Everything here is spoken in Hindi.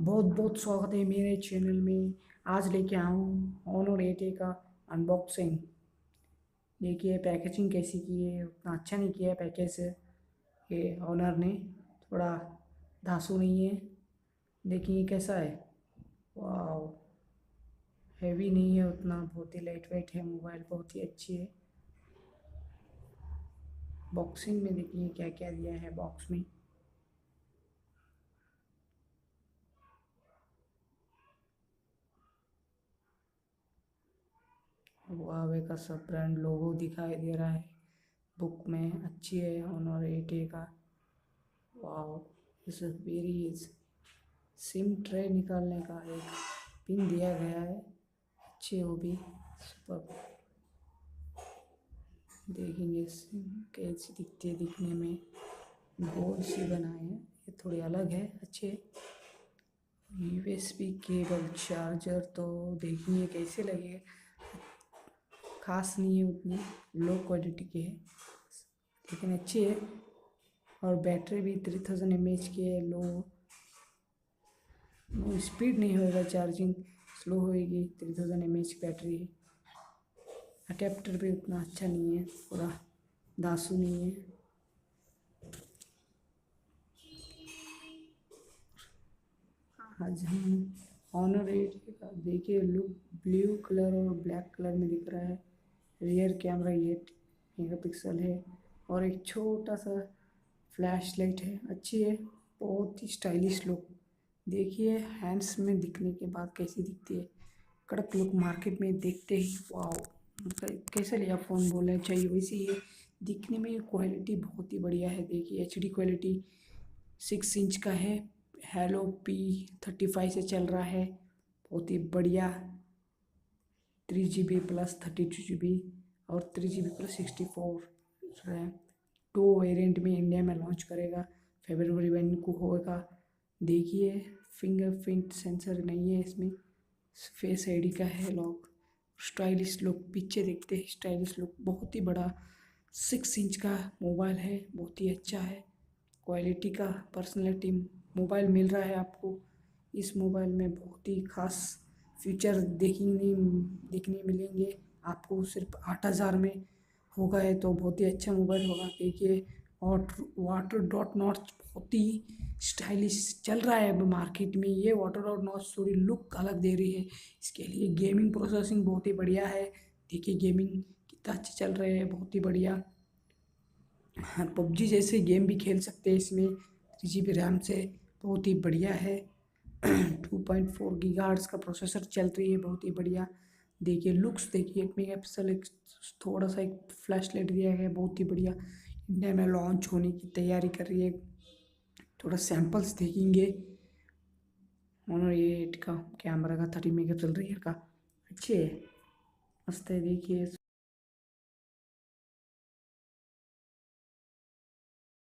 बहुत बहुत स्वागत है मेरे चैनल में। आज लेके आया हूँ ऑनर 8A का अनबॉक्सिंग। देखिए पैकेजिंग कैसी की है, उतना अच्छा नहीं किया है पैकेज ये ऑनर ने, थोड़ा धांसू नहीं है। देखिए कैसा है, वाह, हैवी नहीं है उतना, बहुत ही लाइट वेट है मोबाइल, बहुत ही अच्छी है। बॉक्सिंग में देखिए क्या क्या दिया है बॉक्स में। हुआवे का सब ब्रांड लोगो दिखाई दे रहा है बुक में, अच्छी है ऑनर 8A का। वाह, इस वेरी सिम ट्रे निकालने का एक पिन दिया गया है, अच्छे वो भी सुपर। देखेंगे सिम कैसी दिखती है, दिखने में गोल सी बनाए हैं, ये थोड़ी अलग है, अच्छे। यूएसबी केबल चार्जर तो देखेंगे कैसे लगे, खास नहीं है उतनी, लो क्वालिटी की है लेकिन अच्छी है। और बैटरी भी 3000 mAh की है, लो स्पीड नहीं होगा, चार्जिंग स्लो होएगी, 3000 mAh की बैटरी है। अडेप्टर भी उतना अच्छा नहीं है, पूरा दासू नहीं है। आज हम ऑनर 8 का देखिए लुक, ब्लू कलर और ब्लैक कलर में दिख रहा है। रियर कैमरा 8 मेगापिक्सल है और एक छोटा सा फ्लैश लाइट है, अच्छी है, बहुत ही स्टाइलिश लुक। देखिए हैंड्स में दिखने के बाद कैसी दिखती है, कड़क लुक, मार्केट में देखते ही वाओ, कैसे लिया फ़ोन बोलना चाहिए वैसे ही है। दिखने में क्वालिटी बहुत ही बढ़िया है, देखिए HD क्वालिटी, 6 इंच का है, हेलो P35 से चल रहा है, बहुत ही बढ़िया। 3 GB प्लस 32 GB और 3 GB प्लस 64 रैम। 2 वेरिएंट में इंडिया में लॉन्च करेगा, February 1 को होगा। देखिए फिंगरप्रिंट सेंसर नहीं है इसमें, फेस ID का है लॉक। स्टाइलिश लुक, पीछे देखते हैं स्टाइलिश लुक, बहुत ही बड़ा 6 इंच का मोबाइल है, बहुत ही अच्छा है क्वालिटी का। पर्सनैलिटी मोबाइल मिल रहा है आपको, इस मोबाइल में बहुत ही खास फीचर देखने मिलेंगे आपको, सिर्फ 8000 में होगा है तो बहुत ही अच्छा मोबाइल होगा। देखिए और वाटर डॉट नॉच बहुत ही स्टाइलिश चल रहा है अब मार्केट में, ये वाटर डॉट नॉच थोड़ी लुक अलग दे रही है इसके लिए। गेमिंग प्रोसेसिंग बहुत ही बढ़िया है, देखिए गेमिंग कितना अच्छे चल रहे हैं, बहुत ही बढ़िया। हाँ, पबजी जैसे गेम भी खेल सकते हैं इसमें, 3 GB रैम से, बहुत ही बढ़िया है। 2.4 GHz का प्रोसेसर चल रही है, बहुत ही बढ़िया। देखिए लुक्स देखिए, 8 मेगापिक्सल एक थोड़ा सा एक फ्लैश लाइट दिया गया है, बहुत ही बढ़िया। इंडिया में लॉन्च होने की तैयारी कर रही है, थोड़ा सैंपल्स देखेंगे। ऑनर 8 का कैमरा का 30 मेगापिक्सल रियर का, अच्छे है, मस्त है। देखिए